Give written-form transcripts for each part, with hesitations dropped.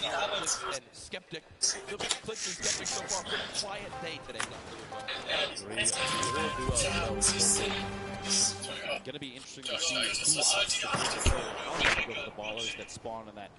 And Skeptic, Plisss and Skeptic so far, pretty quiet day today. Going to be interesting to see who go to the ballers that spawn in that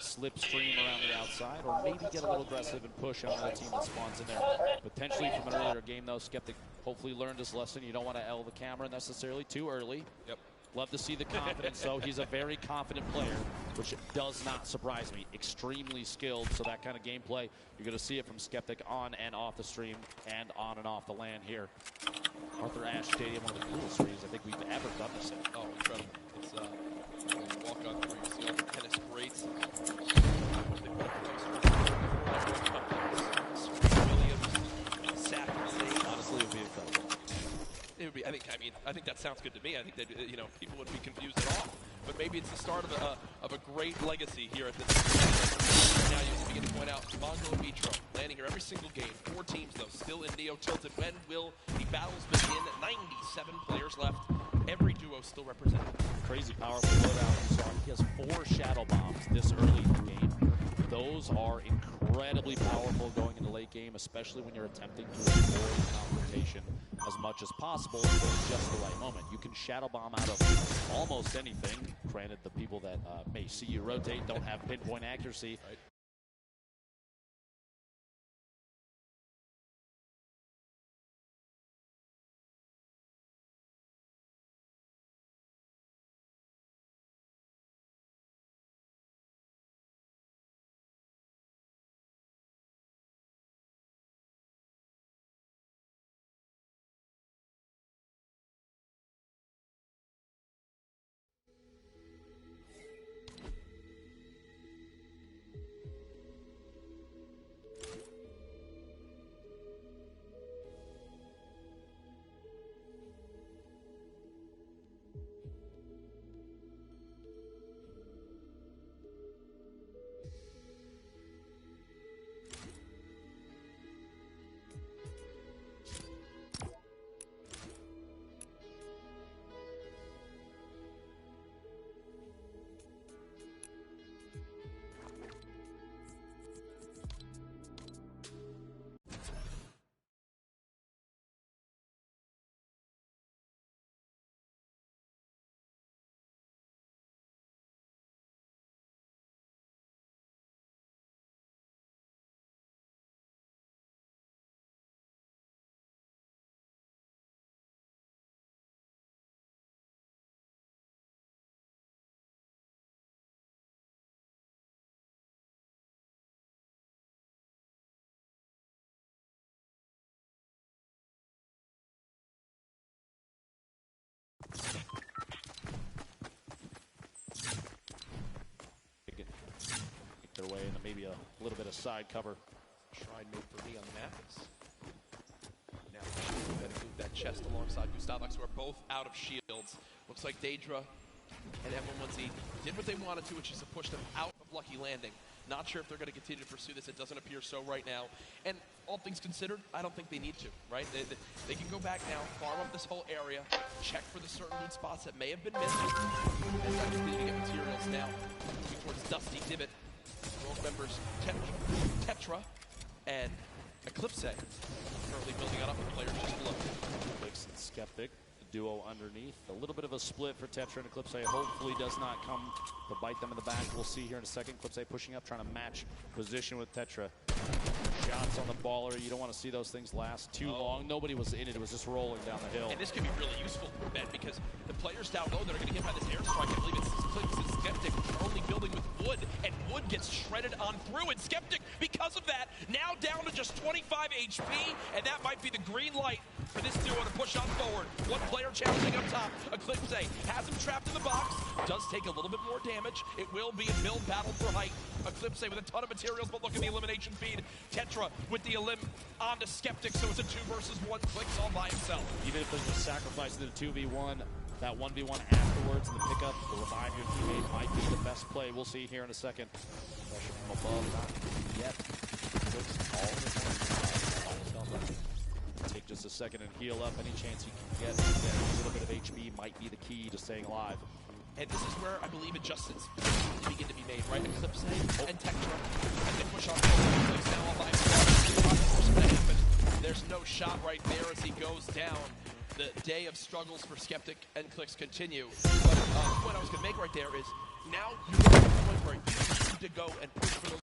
slipstream around the outside, or maybe get a little aggressive and push on another team that spawns in there. Potentially from an earlier game, though, Skeptic hopefully learned his lesson. You don't want to L the camera necessarily too early. Yep. Love to see the confidence, though. He's a very confident player, which does not surprise me. Extremely skilled, so that kind of gameplay, you're going to see it from Skeptic on and off the stream and on and off the LAN here. Arthur Ashe Stadium, one of the coolest streams I think we've ever done this in. Oh, incredible. It's walk on through, you see all the tennis greats. Williams, Sack, honestly, it would be incredible. It would be. I think that sounds good to me. I think that people would be confused at all. But maybe it's the start of a great legacy here at this. Now you begin to point out Mongo and Mitro landing here every single game. 4 teams though, still in Neo tilted. When will the battles begin? 97 players left. Every duo still represented. Crazy powerful loadout. He has 4 shadow bombs this early in the game. Those are incredibly powerful going into late game, especially when you're attempting to avoid confrontation as much as possible until just the right moment. You can shadow bomb out of almost anything. Granted, the people that may see you rotate don't have pinpoint accuracy. Right. Make their way into maybe a little bit of side cover. Shrine made for me on the map is now going to move that chest alongside Gustavox, who are both out of shields. Looks like Daedra and M1Z did what they wanted to, which is to push them out of Lucky Landing. Not sure if they're going to continue to pursue this. It doesn't appear so right now. And all things considered, I don't think they need to, right? They can go back now, farm up this whole area, check for the certain loot spots that may have been missed. And start continuing to get materials now. Moving towards Dusty Divot. Rogue members Tetra and Eclipse currently building out up the players just below. Plisss and Skeptic, the duo underneath. A little bit of a split for Tetra and Eclipse. Hopefully does not come to bite them in the back. We'll see here in a second. Eclipse pushing up, trying to match position with Tetra. Shots on the baller. You don't want to see those things last too long. Nobody was in it. It was just rolling down the hill. And this could be really useful, Ben, because the players down low that are going to get by this airstrike, I believe it's Plisss and Skeptic, are only building with Wood, and Wood gets shredded on through. And Skeptic, because of that, now down to just 25 HP, and that might be the green light for this duo to push on forward. One player challenging up top. Eclipse has him trapped in the box. Does take a little bit more damage. It will be a build battle for height. Eclipse with a ton of materials, but look at the elimination feed. Tetra with the elim onto Skeptic, so it's a 2 versus 1. Clicks all by himself. Even if there's a sacrifice to the 2v1, that 1v1 afterwards, the pickup, the revive your teammate might be the best play. We'll see here in a second. Pressure from above, not yet. Take just a second and heal up. Any chance he can get a little bit of HP might be the key to staying alive. And this is where I believe adjustments begin to be made, right? Eclipse and Tektra, as they push on Plisss now all by himself. There's no shot right there as he goes down. The day of struggles for Skeptic and Plisss continue. But the point I was going to make right there is now you're at the point where you need to go and push for the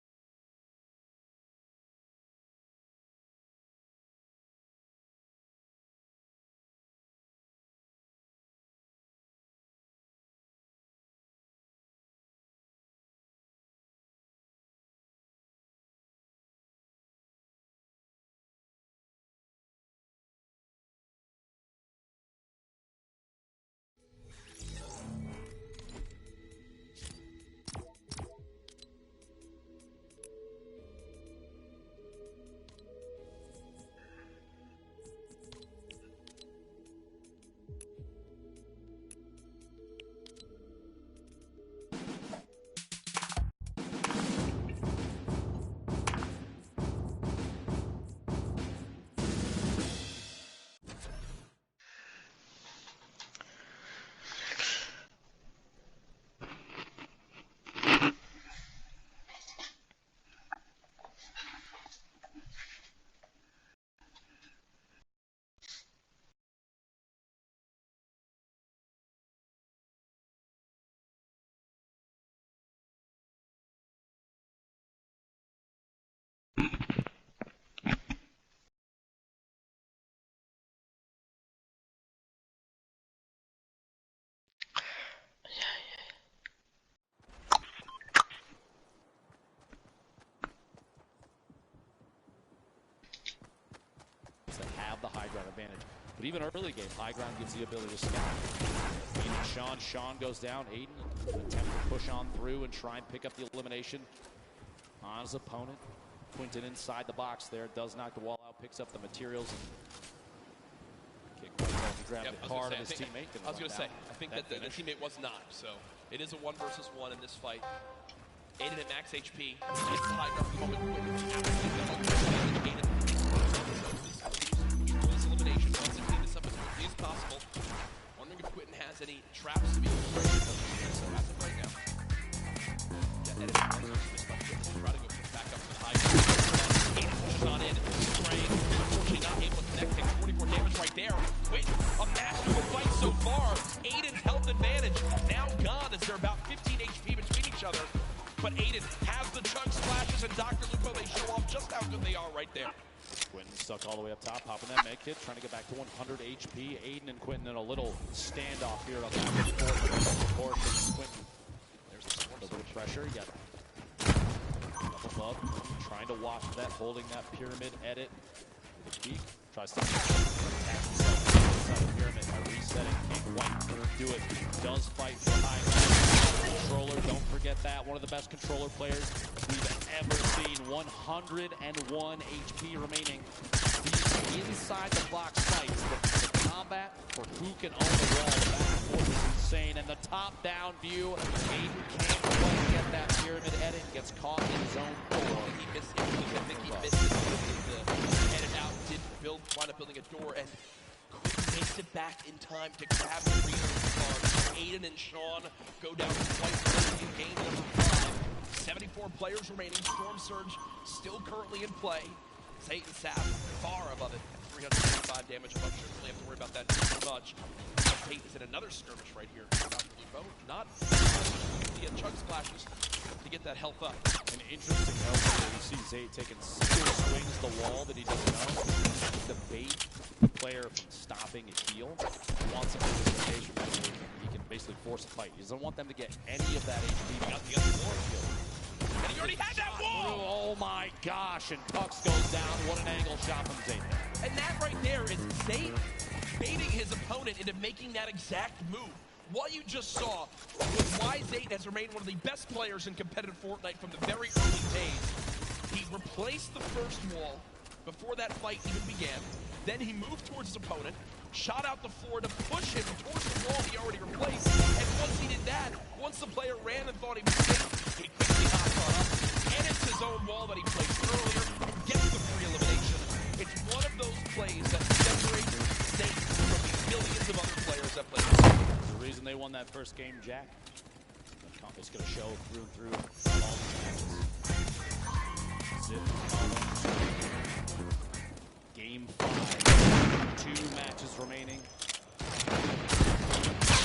that have the high ground advantage. But even early game, high ground gives the ability to scout. Aiden, Sean goes down. Aiden attempt to push on through and try and pick up the elimination on his opponent. Quinton inside the box there, does knock the wall out, picks up the materials and kick right down to grab the card of his teammate. I was going to say, I think that the teammate was not, so it is a 1 versus 1 in this fight. Aiden at max HP, gets the high ground moment. Aiden this elimination, wants to clean this up as quickly as possible. Wondering if Quinton has any traps to be able to break it. So has it right now. Yeah, and it's 1 versus this fight. Try to go back up to the high ground. Aiden pushes on in, spraying. Unfortunately not able to connect, takes 44 damage right there. Wait, a masterful fight so far. Aiden's health advantage now gone as they're about 15 HP between each other. But Aiden has the chunk splashes, and Dr. Lupo, they show off just how good they are right there. Quinton stuck all the way up top, popping that med kit, trying to get back to 100 HP. Aiden and Quinton in a little standoff here on the back and forth. Quinton. There's a little bit of pressure. Yep. Up above, trying to watch that, holding that pyramid edit. The peak tries to attack himself inside the pyramid by resetting. Can't quite do it. Does fight for high controller. Don't forget that. One of the best controller players we've ever seen. 101 HP remaining. These inside the box fights. The combat for who can own the wall. The back and forth is insane. And the top-down view. Aiden can't quite get that pyramid edit. Gets caught in his own door. He missed it. I think he missed it. The edit out did wind up building a door, and makes it back in time to grab the reader's card. Aiden and Sean go down quite quickly in game number 5. 74 players remaining. Storm Surge still currently in play. Zayt and Sap far above it at 375 damage. I'm not sure we have to worry about that too much. Zayt is in another skirmish right here. Dr. Lupo not the chug splashes to get that health up. An interesting note where you see Zayt taking still swings the wall that he doesn't know. The bait the player from stopping a heal. He wants him in this station where he can basically force a fight. He doesn't want them to get any of that HP. He got the other floor kill. And he already had that wall! Oh my gosh, and Pucks goes down. What an angle shot from Zayt. And that right there is Zayt baiting his opponent into making that exact move. What you just saw was why Zayt has remained one of the best players in competitive Fortnite from the very early days. He replaced the first wall before that fight even began. Then he moved towards his opponent, shot out the floor to push him towards the wall he already replaced. And once he did that, once the player ran and thought he was safe, he quickly hopped on up, edits his own wall that he placed earlier, and gets the free elimination. It's one of those plays that separates Zayt from the millions of other players that play. The reason they won that first game, Jack, It's going to show through and through on all these matches. Game 5. 2 matches remaining.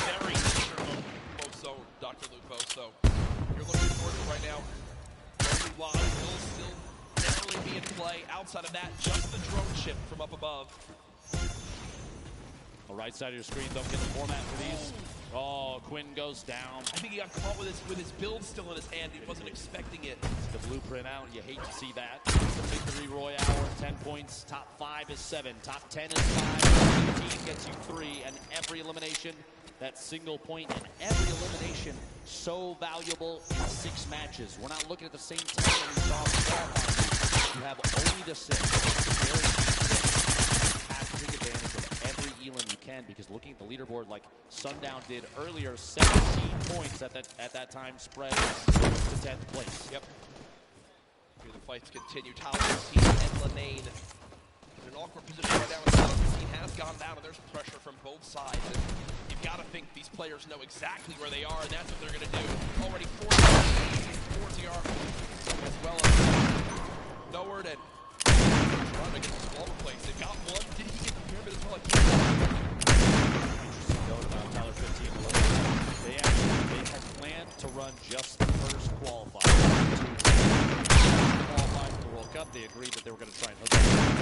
Very Poso, Dr. Lupo. So you're looking forward to right now. Only Lodge will still narrowly be in play. Outside of that, just the drone ship from up above. The right side of your screen, don't get the format for these. Oh, Quinn goes down. I think he got caught with his build still in his hand. He wasn't expecting it. The blueprint out. You hate to see that. The victory Royale, 10 points. Top 5 is 7. Top 10 is 5. 15 gets you 3. And every elimination, that single point, and every elimination so valuable in 6 matches. We're not looking at the same time that we saw the qualifying. You have only the 6. You have to take advantage of every elim you can, because looking at the leaderboard like Sundown did earlier, 17 points at that time spread to 10th place. Yep. Here the fights continue. Talon's team and Lanane in an awkward position right now. Talon's team has gone down, and there's pressure from both sides. And you've got to think these players know exactly where they are, and that's what they're going to do. Already 4 as well as Noward and trying to get this wall replaced. They've got one. Did he get the pyramid as well? Interesting note about Tyler 15. They had planned to run just the first qualifier. Qualify for the World Cup. They agreed that they were going to try and hook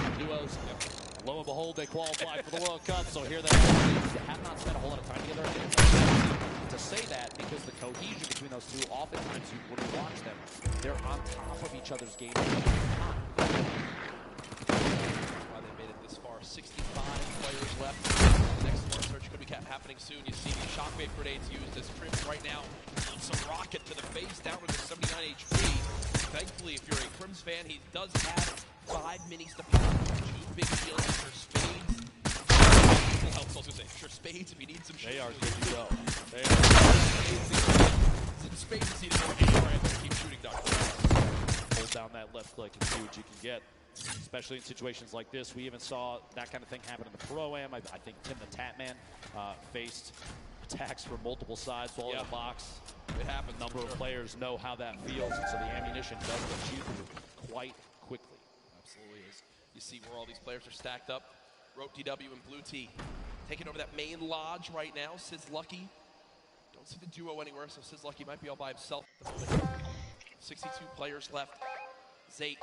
up duos. And lo and behold, they qualified for the World Cup. So here they are. They have not spent a whole lot of time together. To say that, because the cohesion between those two, oftentimes when you watch them, they're on top of each other's game. Why they made it this far. 65 players left. The next one search could be happening soon. You see the shockwave grenades used as Crimps right now. Some rocket to the face, down to the 79 HP. Thankfully, if you're a Crimps fan, he does have 5 minis to pop. 2 big shields for spades. I was going to say, sure, spades if you need some shields. They are good to go. They are some spades is needed more anywhere, and keep shooting, Dr. Hold down that left click and see what you can get. Especially in situations like this. We even saw that kind of thing happen in the Pro-Am. I think Tim the Tatman faced attacks from multiple sides while in the box. It happens. A number of players know how that feels, and so the ammunition does get you through quite quickly. Absolutely is. You see where all these players are stacked up. Rope DW and Blue T taking over that main lodge right now. Sizz Lucky. Don't see the duo anywhere, so Sizz Lucky might be all by himself at the moment. 62 players left. Zayt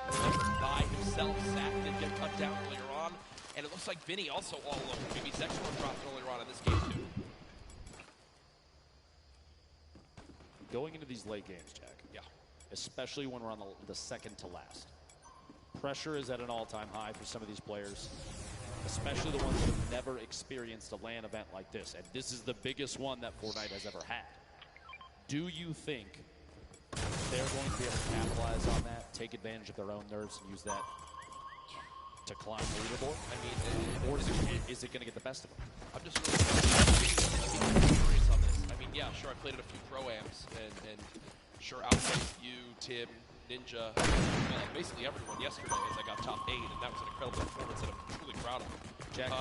by himself. Sack did get cut down earlier on. And it looks like Vinny also all alone. Maybe Zexor dropped earlier on in this game too. Going into these late games, Jack. Yeah. Especially when we're on the second to last. Pressure is at an all-time high for some of these players. Especially the ones that have never experienced a LAN event like this. And this is the biggest one that Fortnite has ever had. Do you think they're going to be able to capitalize on that, take advantage of their own nerves, and use that to climb the leaderboard? I mean, or is it going to get the best of them? I'm just really curious on this. I mean, yeah, sure, I played at a few Pro-Ams, and sure, outplayed you, Tim, Ninja, basically everyone yesterday as I got top 8, and that was an incredible performance that I'm truly proud of. Jack,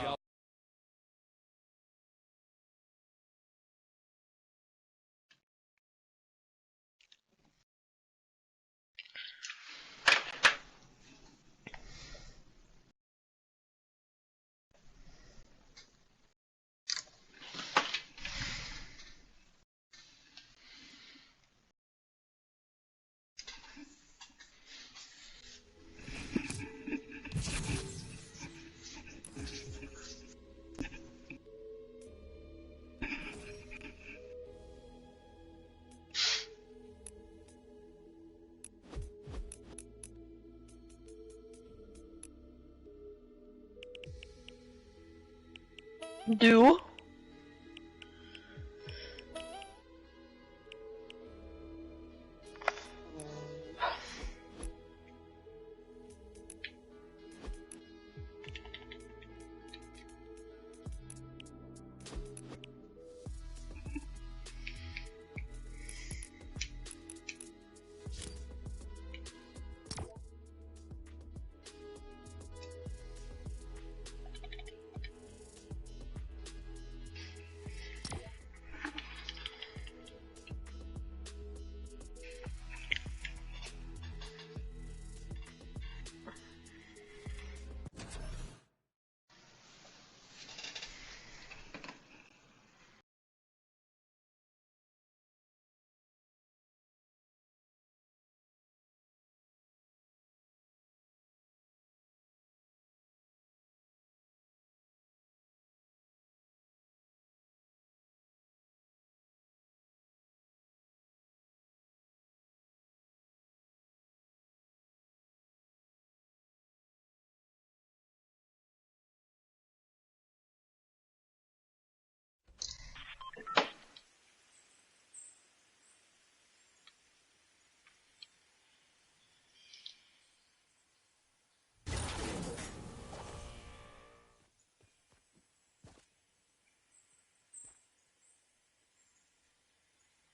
Do?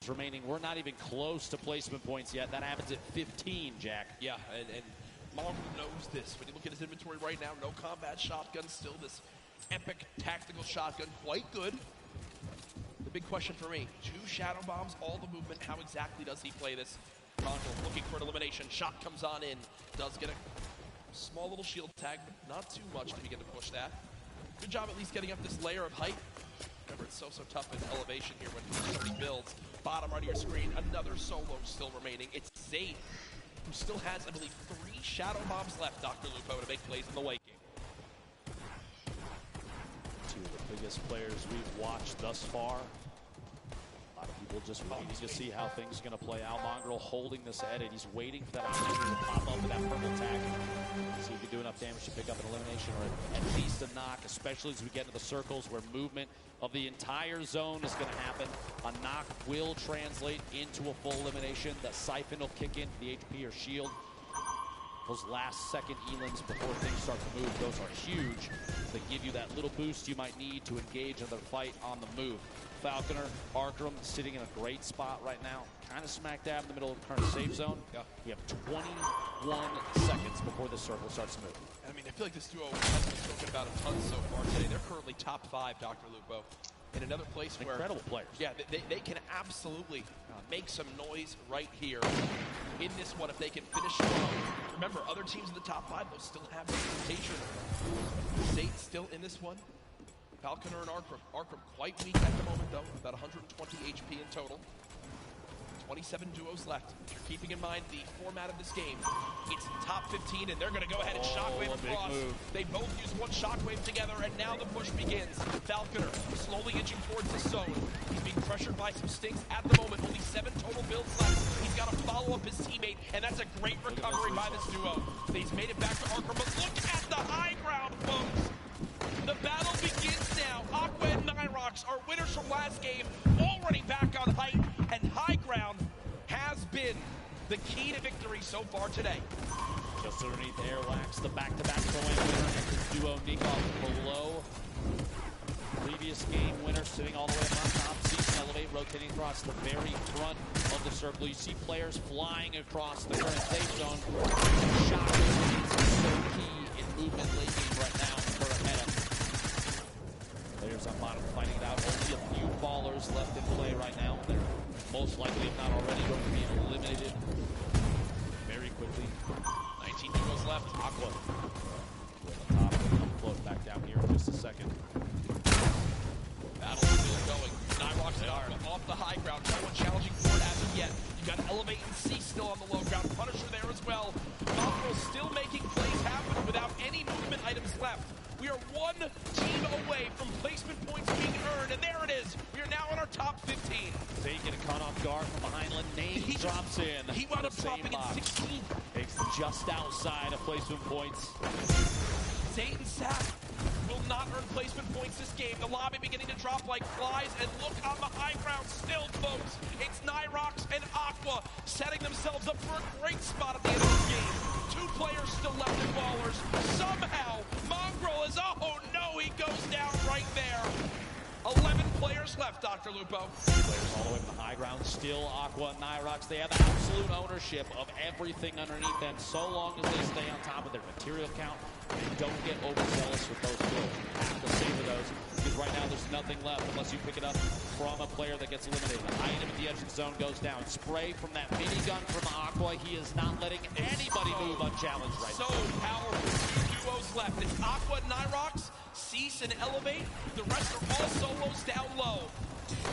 remaining. We're not even close to placement points yet. That happens at 15, Jack. Yeah, and Mongrel knows this. When you look at his inventory right now, no combat shotgun, still this epic tactical shotgun, quite good. The big question for me, 2 shadow bombs, all the movement, how exactly does he play this? Mongrel looking for an elimination, shot comes on in, does get a small little shield tag, but not too much to begin to push that. Good job at least getting up this layer of height. Remember, it's so tough in elevation here when you start builds. Bottom right of your screen, another solo still remaining. It's Zayd, who still has, I believe, 3 shadow bombs left, Dr. Lupo, to make plays in the late game. 2 of the biggest players we've watched thus far. A lot of people just waiting to see how things are going to play out. Mongrel holding this edit. He's waiting for that opportunity to pop up with that purple tag. See if he can do enough damage to pick up an elimination or at least a knock, especially as we get into the circles where movement of the entire zone is going to happen. A knock will translate into a full elimination. The siphon will kick into the HP or shield. Those last second elins before things start to move, those are huge. They give you that little boost you might need to engage in the fight on the move. Falconer, Arkham sitting in a great spot right now, kind of smack dab in the middle of the current safe zone. Yeah. You have 21 seconds before this circle starts to move. I mean, I feel like this duo has been spoken about a ton so far today. They're currently top 5, Dr. Lupo. In another place where... Incredible players. Yeah, they can absolutely make some noise right here in this one if they can finish strong. Remember, other teams in the top 5, they'll still have representation. Zayd still in this one. Falconer and Arkham quite weak at the moment, though. About 120 HP in total. 27 duos left. You're keeping in mind the format of this game. It's top 15, and they're going to go ahead and shockwave across. They both use one shockwave together, and now the push begins. Falconer slowly inching towards the zone. He's being pressured by some stinks at the moment. Only 7 total builds left. He's got to follow up his teammate, and that's a great recovery by this duo. He's made it back to Arkham, but look at the high ground, folks. The battle begins now. Aqua and Nyrox are winners from last game, already back on height, and high ground has been the key to victory so far today. Just underneath Airwax, the back-to-back pro-am winner, and the duo Nikov below. Previous game winner sitting all the way up on top. Season Elevate rotating across the very front of the circle. You see players flying across the current safe zone. Shot is so key in movement late game right now for Meta. Players on bottom fighting it out. Only a few ballers left in play right now. They're most likely, if not already, going to be eliminated very quickly. 19 duos left. Aqua with the top. I'll float back down here in just a second. Battle still going. Nyrox and Aqua off the high ground. No one challenging for it as of yet. You got Elevate and C still on the low ground. Punisher there as well. Mongrel still making plays happen without any movement items left. We are one team away from placement points being earned, and there it is. We are now in our top 15. Zayd getting caught off guard from behind. Name drops in. He wound up dropping in 16. It's just outside of placement points. Zayd and Sap will not earn placement points this game. The lobby beginning to drop like flies, and look on the high ground still, folks. It's Nyrox and Aqua setting themselves up for a great spot at the end of the game. 2 players still left in ballers. Somehow, Mongrel is, oh no, he goes down right there. 11 players left, Dr. Lupo. Players all the way from the high ground, still Aqua and Nyrox. They have absolute ownership of everything underneath them, so long as they stay on top of their material count and don't get overzealous with those builds. You have to savor those, because right now there's nothing left unless you pick it up from a player that gets eliminated. The item at the edge of the zone goes down. Spray from that minigun from Aqua. He is not letting anybody move unchallenged right now. So powerful. 2 duos left. It's Aqua and Nyrox, Cease and Elevate. The rest are all solos down low.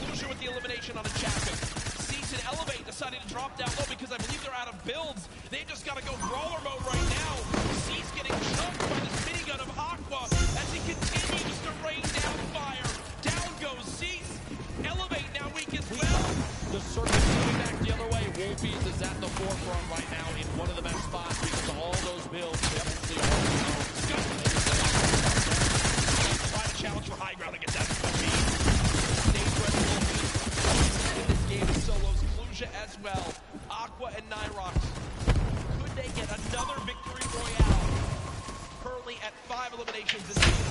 Lucia with the elimination on a champion. Cease and Elevate deciding to drop down low because I believe they're out of builds. They've just got to go brawler mode right now. Cease getting chunked by this minigun of Aqua as he continues to rain down fire. Down goes Cease. Elevate now weak as well. The circle moving back the other way. Wolfies is at the forefront right now in one of the best spots because all those builds eventually try to challenge for high ground against that. Stage rest Wolfies in this game of solos. Cluja as well. Aqua and Nyrox. Could they get another victory royale? Currently at 5 eliminations this game.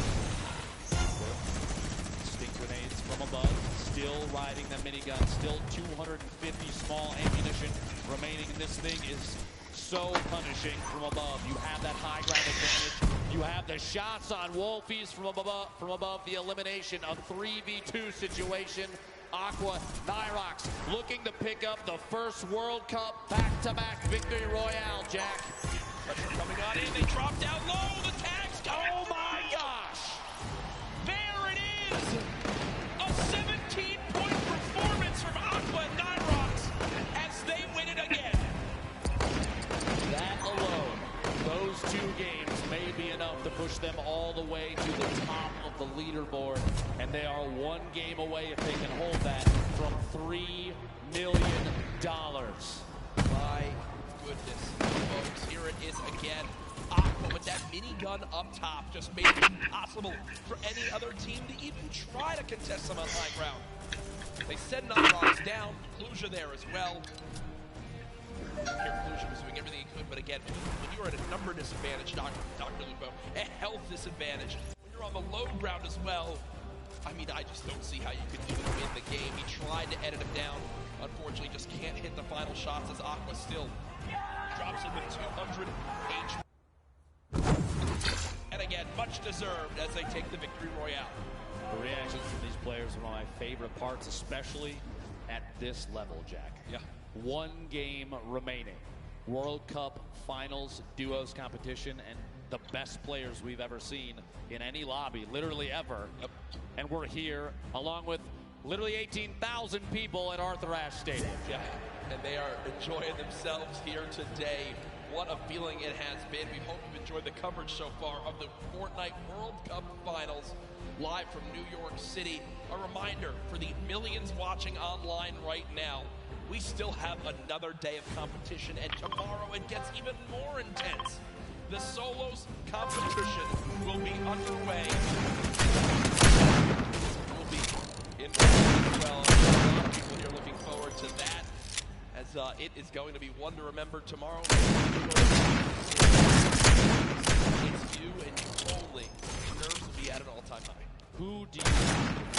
Stink grenades from above. still riding the minigun, still 250 small ammunition remaining, and this thing is so punishing from above. You have that high ground advantage. You have the shots on Wolfies from above the elimination, a 3v2 situation. Aqua, Nyrox looking to pick up the first World Cup back-to-back victory royale, Jack. Pressure coming on in, they drop down low, the tags go. Oh my gosh! There it is! A 17-point performance from Aqua and Nyrox as they win it again. That alone, those two games may be enough to push them all the way to the top of the leaderboard, and they are one game away, if they can hold that, from $3 million. My goodness, folks, here it is again. Aqua with that minigun up top just made it impossible for any other team to even try to contest them on high ground. They send Nyrox down, Plisss there as well. Here, Plisss was doing everything he could, but again, when you're at a number disadvantage, Dr. Lupo, a health disadvantage, when you're on the low ground as well, I mean, I just don't see how you could even win the game. He tried to edit him down, unfortunately just can't hit the final shots as Aqua still drops him with 200 HP. And again, much deserved as they take the victory royale. The reactions from these players are one of my favorite parts, especially at this level, Jack. Yeah. One game remaining. World Cup Finals Duos competition, and the best players we've ever seen in any lobby, literally ever. Yep. And we're here along with literally 18,000 people at Arthur Ashe Stadium. Yeah, and they are enjoying themselves here today. What a feeling it has been. We hope you've enjoyed the coverage so far of the Fortnite World Cup Finals live from New York City. A reminder for the millions watching online right now, we still have another day of competition, and tomorrow it gets even more intense. The solos competition will be underway. We'll be in as well. A lot of people here looking forward to that, as it is going to be one to remember tomorrow. It's you and you only. Nerves will be at an all-time high. Who do you think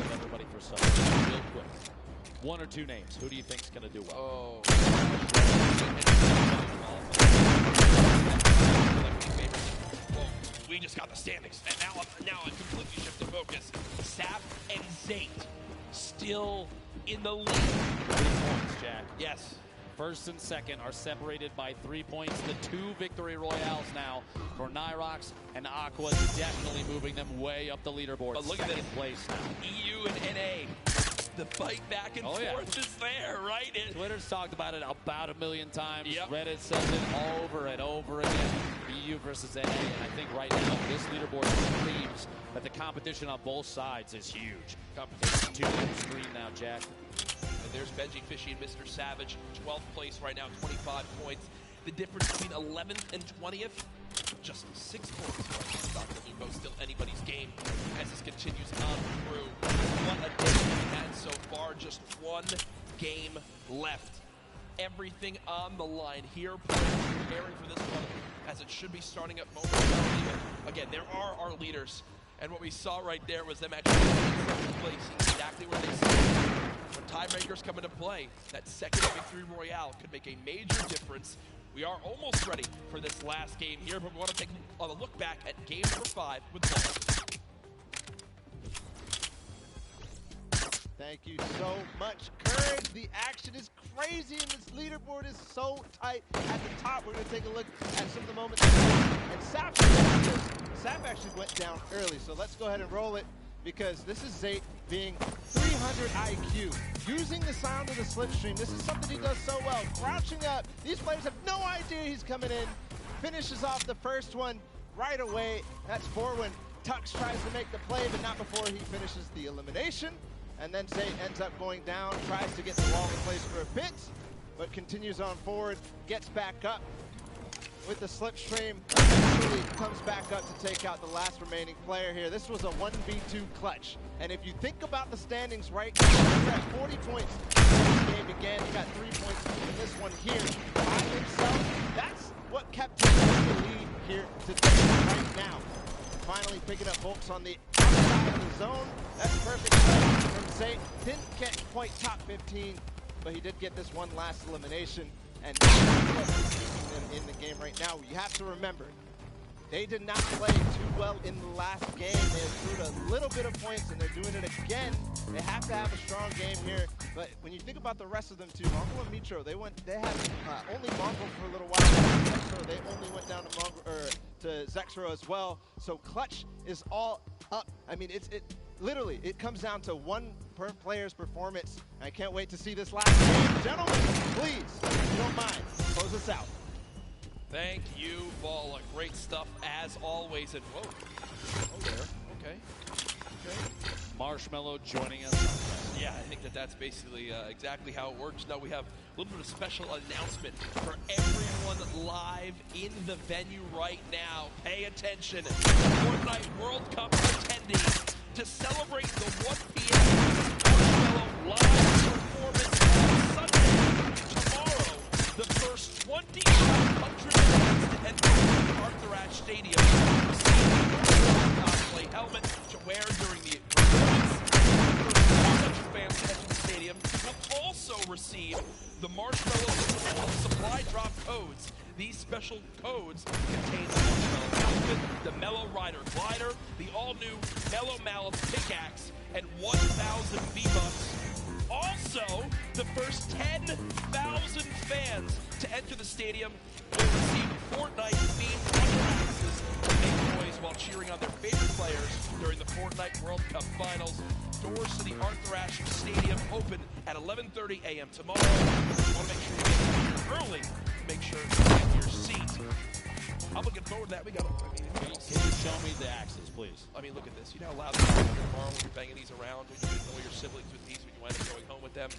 of everybody for some? Real quick. One or two names. Who do you think is going to do well? We just got the standings, and now I completely shift the focus. Sap and Zate still in the lead. 3 points, Jack. Yes. First and second are separated by 3 points. The 2 victory royales now for Nyrox and Aqua, definitely moving them way up the leaderboard. But look at this place now. EU and NA. The fight back and forth is there, right? Twitter's talked about it about 1 million times. Yep. Reddit says it over and over again. EU versus NA, and I think right now this leaderboard screams that the competition on both sides is huge. Competition 2 on the screen now, Jack. And there's Benji Fishy and Mr. Savage, 12th place right now, 25 points. The difference between 11th and 20th, just 6 points. Dr. Lupo still anybody's game as this continues on through. What a day we've had so far, just 1 game left. Everything on the line here, preparing for this one as it should be starting up momentarily. Again, there are our leaders, and what we saw right there was them actually in second place, exactly where they sit. When tiebreakers come into play, that second victory royale could make a major difference. We are almost ready for this last game here, but we want to take a look back at game number 5 with Plisss. Thank you so much, Courage. The action is crazy, and this leaderboard is so tight. At the top, we're going to take a look at some of the moments. And Sap actually went down early, so let's go ahead and roll it, because this is Zate being 300 IQ, using the sound of the slipstream. This is something he does so well. Crouching up. These players have no idea he's coming in. Finishes off the first one right away. That's 4 when Tux tries to make the play, but not before he finishes the elimination. And then Zate ends up going down, tries to get the wall in place for a bit, but continues on forward, gets back up with the slipstream, eventually comes back up to take out the last remaining player here. This was a 1v2 clutch. And if you think about the standings right now, we're at 40 points in the game again. He got 3 points in this one here by himself. That's what kept him in the lead here today, right now. Finally picking up folks on the outside of the zone. That's perfect from say, didn't get quite top 15, but he did get this one last elimination, and that's what's keeping them in the game right now. You have to remember, they did not play too well in the last game. They accrued a little bit of points, and they're doing it again. They have to have a strong game here. But when you think about the rest of them too, Mongo and Mitro, they had only Mongo for a little while. Zexro, they only went down to to Zexro as well. So Clutch is all up. I mean, literally, it comes down to one player's performance. I can't wait to see this last game. Gentlemen, please, if you don't mind, close us out. Thank you, Balla. Great stuff as always. And whoa, there. Okay. Marshmello joining us. Yeah, I think that's basically exactly how it works. Now we have a little bit of special announcement for everyone live in the venue right now. Pay attention. Fortnite World Cup attendees to celebrate the 1 p.m. Marshmello live performance on Sunday. Tomorrow, the first 2,500 fans to enter the Arthur Ashe Stadium receive the cosplay helmet to wear during the performance. The first 400 fans to enter the stadium will also receive the Marshmello supply drop codes. These special codes contain the Marshmello outfit, the Mellow Rider glider, the all-new Mellow Malice pickaxe, and 1,000 V-Bucks. Also, the first 10,000 fans to enter the stadium will receive Fortnite-themed pickaxes to make noise while cheering on their favorite players during the Fortnite World Cup Finals. Doors to the Arthur Ashe Stadium open at 11:30 a.m. tomorrow. You want to make sure you get here early. Make sure you get your seat. I'm looking forward to that. We got. Can you show me the axes, please? I mean, look at this. You know how loud these are tomorrow when you're banging these around, when you annoy your siblings with these, when you wind up going home with them.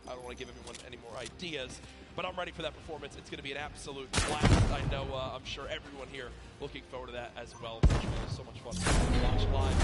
I don't want to give everyone any more ideas, but I'm ready for that performance. It's going to be an absolute blast. I know, I'm sure everyone here looking forward to that as well. It's so much fun to watch live.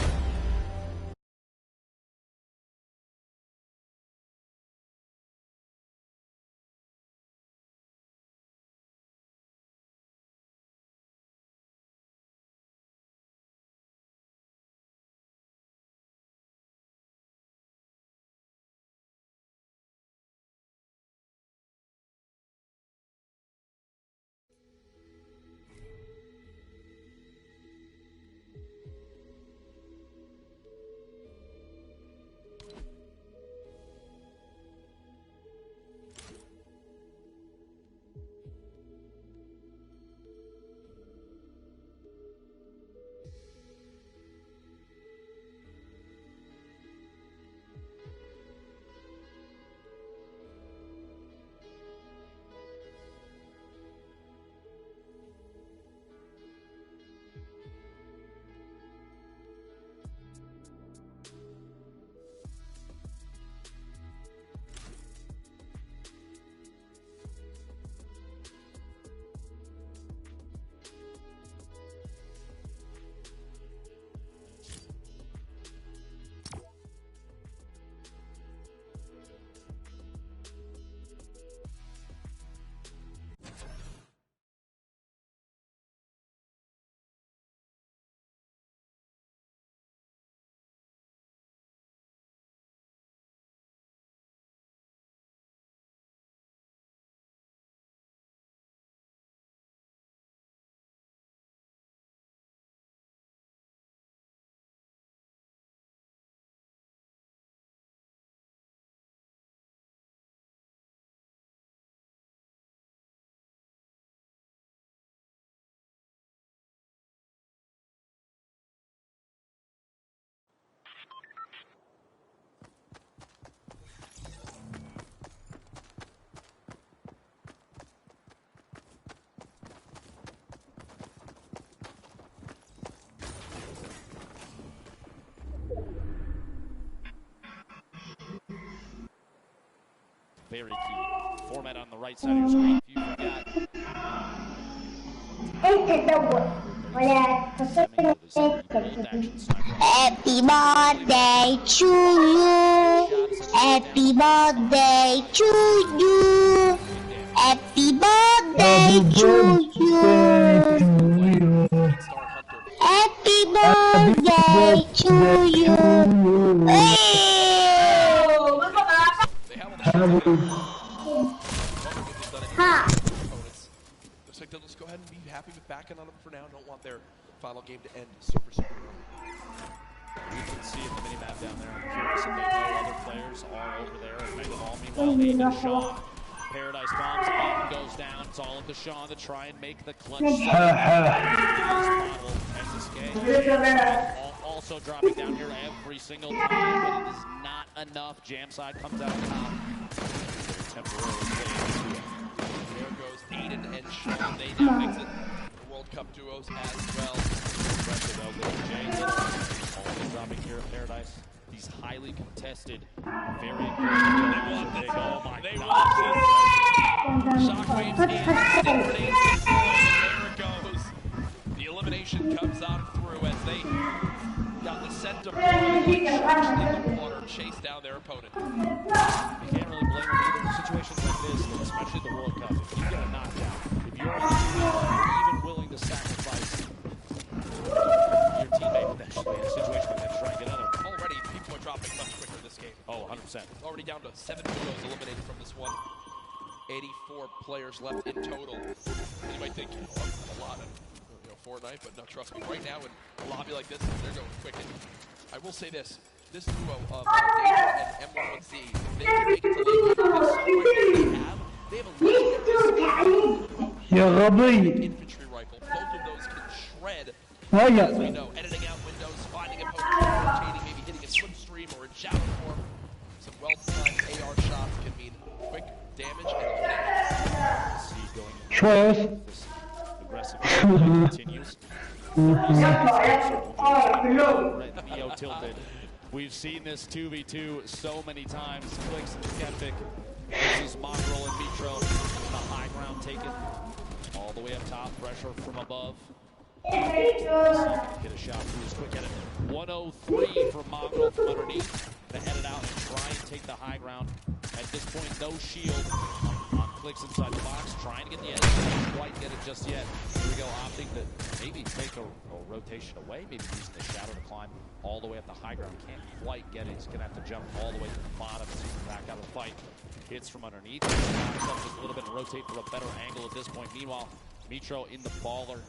Very key. Format on the right side of your screen. If you forgot. Happy birthday to you. Happy birthday to you. Happy birthday to you. Happy birthday to you. Hey! opponents. Looks like they'll just go ahead and be happy with backing on them for now. Don't want their final game to end super early. You can see in the minimap down there, I'm curious if they know other players are over there. And make them all. Meanwhile, Aiden and Sean, Paradise bombs, Aiden goes down. It's all up to Sean to try and make the clutch. Also dropping down here every single time, but it is not enough. Jam side comes out top. Temporarily there goes Aiden and Sean. They now exit the World Cup duos as well. Dropping here at Paradise. These highly contested, very important. They oh my they God. Shockwaves in, stick grenades deployed. There it goes. The elimination comes on through as they got the scent of blood like sharks in the water, chase down their opponent. You can't really blame them either in situations like this, especially the World Cup. If you get a knockdown, if you're even willing to sacrifice your teammate potentially in a situation like that to try and get another. Already, people are dropping much quicker this game. Oh, 100%. Already down to 7 duos eliminated from this one. 84 players left in total. And you might think, a lot of Fortnite, but no, trust me, right now in a lobby like this, they're going quick. And I will say this duo of Danger and M11Z, they can make it to late game because they have a legendary infantry rifle. Both of those can shred, as we know, editing out windows, finding opponents, rotating, maybe hitting a slipstream or a shadow form. Some well-timed AR shots can mean quick damage and elimination. This aggressive continues. 30 seconds. Neo tilted. We've seen this 2v2 so many times. Plisss and Skeptic versus Mongrel and Mitro. The high ground taken all the way up top. Pressure from above. Get a shot through his quick edit. 103 from Mongrel from underneath. To head it out and try and take the high ground. At this point, no shield on Plisss inside the box. Trying to get the edge. Can't quite get it just yet. Here we go, opting to maybe take a rotation away. Maybe using the shadow to climb all the way up the high ground. Can't quite get it. He's going to have to jump all the way to the bottom so he can back out of the fight. Hits from underneath. Backs up just a little bit and rotate for a better angle at this point. Meanwhile, Mitro in the baller.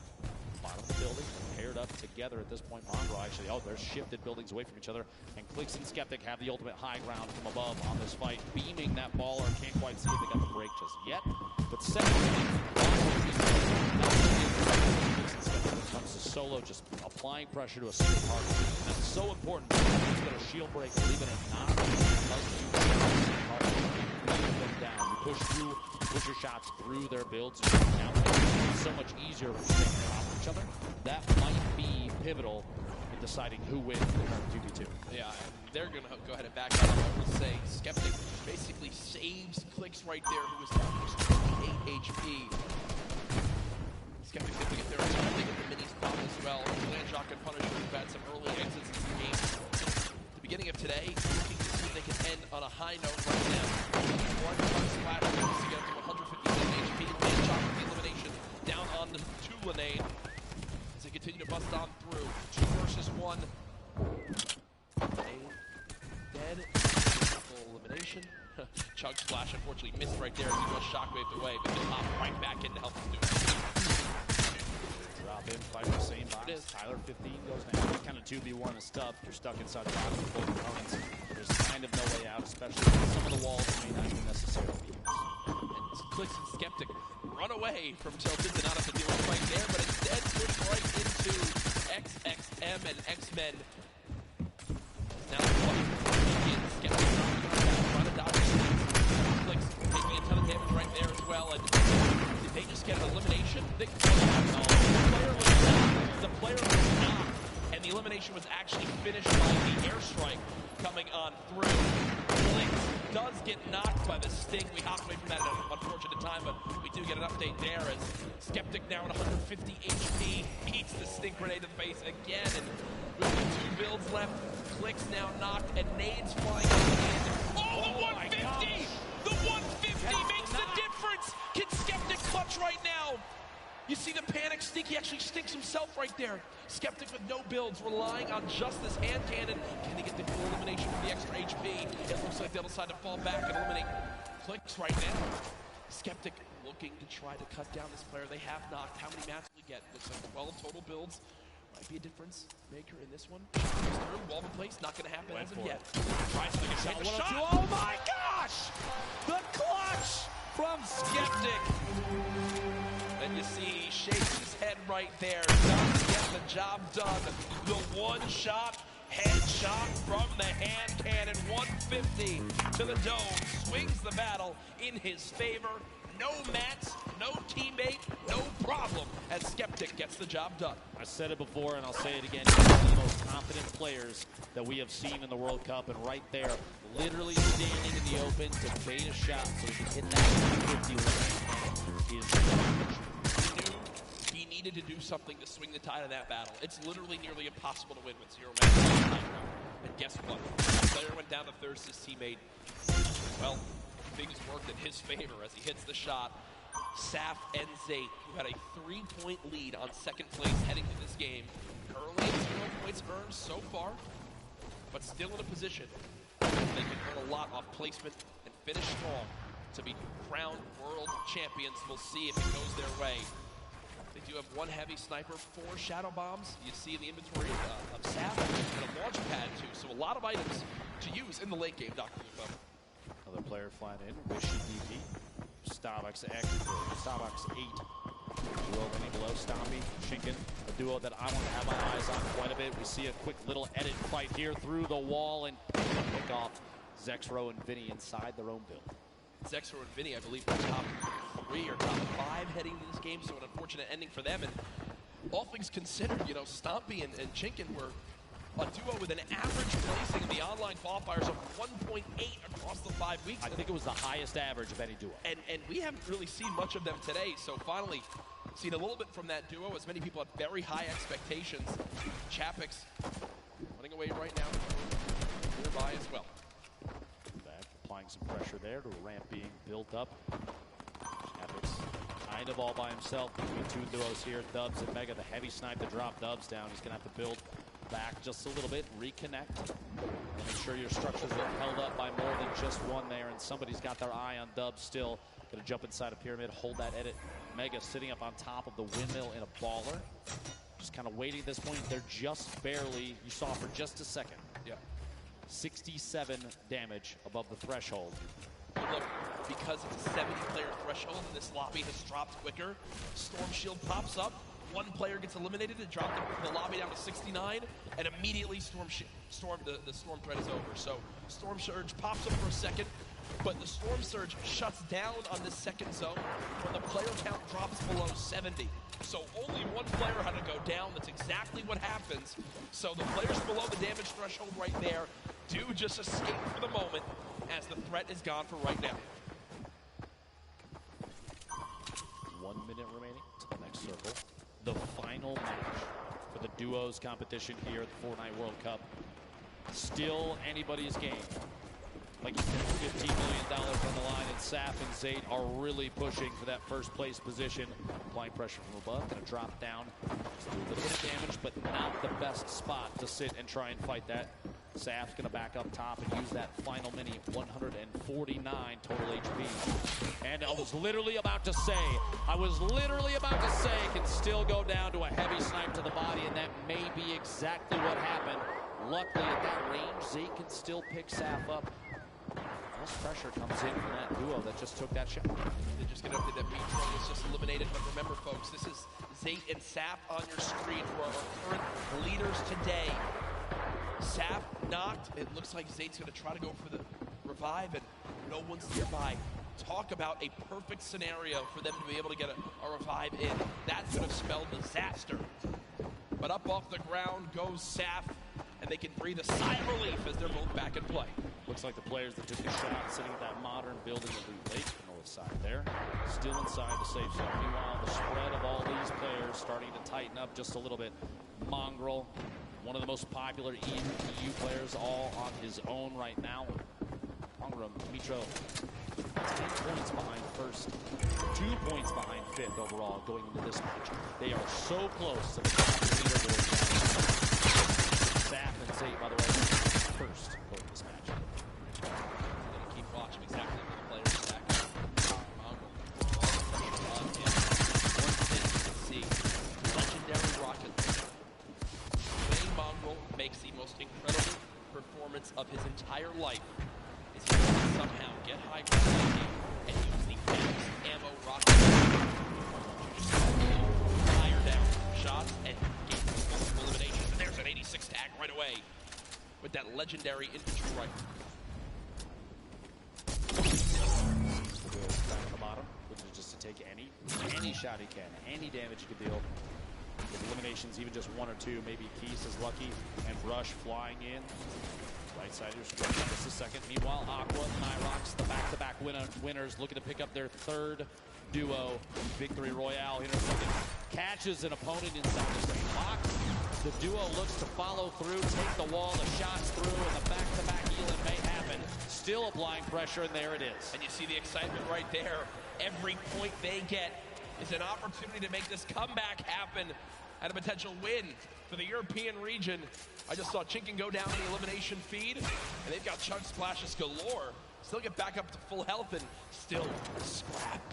Bottom of the building, paired up together at this point. Mongrel actually, they're shifted buildings away from each other. And Plisss and Skeptic have the ultimate high ground from above on this fight. Beaming that baller, can't quite see if they got the break just yet. But second, comes to solo, just applying pressure to a single target. That's so important. He's got a shield break, believe it or not. Down. You push through, push your shots through their builds. Now it's so much easier when they off each other. That might be pivotal in deciding who wins the current 2v2. Yeah, and they're going to go ahead and back out. I will say, Skeptic basically saves Plisss right there, who is down just 28 HP. Skeptic able to get their attack. They get the minis pop as well. Landshock and Punisher have had some early exits in the game. At the beginning of today, looking to see if they can end on a high note right now. One splash to get up to 157 HP. Landshock with the elimination down on the 2 lane as they continue to bust on through. 2 versus 1. Dead. Full elimination. Chug Splash unfortunately missed right there as he was shockwaved away, but he'll hop right back in to help him do it. Drop in, fight the same box. Tyler 15 goes down. Kind of 2v1 is stuff. You're stuck inside the box with both opponents. There's kind of no way out, especially when some of the walls may not even necessarily be yours. And Plisss and Skeptic run away from Tilted to not have to deal with right there, but instead push right into XXM and X-Men. Now Skeptic trying to dodge Plisss taking a ton of damage right there as well, and did they just get an elimination? The player was knocked, and the elimination was actually finished by the airstrike coming on through. Plisss does get knocked by the sting. We hopped away from that at an unfortunate time, but we do get an update there as Skeptic now at 150 HP eats the stink grenade to the face again, and with the 2 builds left, Plisss now knocked, and nades flying in. Oh, the 150! The 150 makes the difference! Can Skeptic clutch right now? You see the panic stink, he actually stinks himself right there. Skeptic with no builds, relying on just this hand cannon. Can he get the full elimination for the extra HP? It looks like they'll decide to fall back and eliminate Plisss right now. Skeptic looking to try to cut down this player. They have knocked. How many mats will we get? Looks like 12 total builds. Might be a difference maker in this one. Turn, wall in place, not going to happen as of yet. Tries to make a shot. Oh my gosh! The clutch from Skeptic. And you see he shakes his head right there. Does get the job done. The one-shot headshot from the hand cannon. 150 to the dome. Swings the battle in his favor. No mats, no teammate, no problem as Skeptic gets the job done. I said it before and I'll say it again. He's one of the most confident players that we have seen in the World Cup, and right there, literally standing in the open to bait a shot so he can hit that 150 limit. He knew he needed to do something to swing the tide of that battle. It's literally nearly impossible to win with 0 mats. And guess what? The player went down to thirst his teammate. Well, things worked in his favor as he hits the shot. Saf and Zate, who had a 3-point lead on second place heading to this game. Currently 0 points earned so far, but still in a position they can earn a lot off placement and finish strong to be crowned world champions. We'll see if it goes their way. They do have one heavy sniper, 4 shadow bombs. You see in the inventory of Saf and a launch pad too, so a lot of items to use in the late game, Dr. Lupo. Another player flying in, Wishy DP. Starbucks 8. Duo running below, Stompy, Shinken. A duo that I want to have my eyes on quite a bit. We see a quick little edit fight here through the wall and pick off Zexro and Vinny inside their own build. Zexro and Vinny, I believe, were top 3 or top 5 heading into this game, so an unfortunate ending for them. And all things considered, you know, Stompy and Chinkin were a duo with an average placing in the online qualifiers of 1.8 across the 5 weeks. I think it was the highest average of any duo. And we haven't really seen much of them today, so finally seen a little bit from that duo, as many people had very high expectations. Chapix running away right now, nearby as well. Back, applying some pressure there to a ramp being built up. Chapix kind of all by himself between 2 duos here. Dubs and Mega, the heavy snipe to drop Dubs down. He's going to have to build back just a little bit, reconnect, and make sure your structures are held up by more than just one there, and somebody's got their eye on Dubs still. Gonna jump inside a pyramid, hold that edit. Mega sitting up on top of the windmill in a baller. Just kind of waiting at this point. They're just barely, you saw for just a second. Yeah. 67 damage above the threshold. Look, because it's a 70-player threshold and this lobby has dropped quicker, Storm Shield pops up. One player gets eliminated, it dropped the lobby down to 69, and immediately the Storm threat is over. So Storm Surge pops up for a second, but the Storm Surge shuts down on this second zone when the player count drops below 70. So only one player had to go down. That's exactly what happens. So the players below the damage threshold right there do just escape for the moment as the threat is gone for right now. 1 minute remaining to the next circle. The final match for the duos competition here at the Fortnite World Cup. Still anybody's game. Like you said, $15 million on the line, and Saf and Zate are really pushing for that first place position. Applying pressure from above, gonna drop down. Just do a little bit of damage, but not the best spot to sit and try and fight that. Saf's gonna back up top and use that final mini, 149 total HP. And I was literally about to say, can still go down to a heavy snipe to the body, and that may be exactly what happened. Luckily at that range, Zate can still pick Saf up. Less pressure comes in from that duo that just took that shot. They just get updated that Beatro was just eliminated, but remember folks, this is Zate and Saf on your screen who are our current leaders today. Saf knocked. It looks like Zate's going to try to go for the revive, and no one's nearby. Talk about a perfect scenario for them to be able to get a revive in. That could have spelled disaster. But up off the ground goes Saf, and they can breathe a sigh of relief as they're both back in play. Looks like the players that took the shot sitting at that modern building at the lake north side there, still inside the safe zone. Meanwhile, the spread of all these players starting to tighten up just a little bit. Mongrel, one of the most popular EU players, all on his own right now. Mongrel, Mitro, 10 points behind first, 2 points behind fifth overall going into this match. They are so close to the top of the leaderboard. Saf and Zate, by the way, first going to this match. Keep watching exactly where the players stack up. Mongrel entire life is he can somehow get high ground and use the best ammo rocket to just fire down shots and get multiple eliminations. And there's an 86 tag right away with that legendary infantry rifle. Down at the bottom, which is just to take any shot he can, any damage he can deal. With eliminations, even just one or two, maybe Keys is lucky, and Rush flying in. Right-siders just a second. Meanwhile, Aqua and Nyrox, the back-to-back winners, looking to pick up their third duo victory royale here in a second. Catches an opponent inside the screen box. The duo looks to follow through, take the wall, the shots through, and the back-to-back Elin may happen. Still applying pressure, and there it is. And you see the excitement right there. Every point they get is an opportunity to make this comeback happen and a potential win for the European region. I just saw Chinken go down the elimination feed, and they've got chug splashes galore. Still get back up to full health and still scrap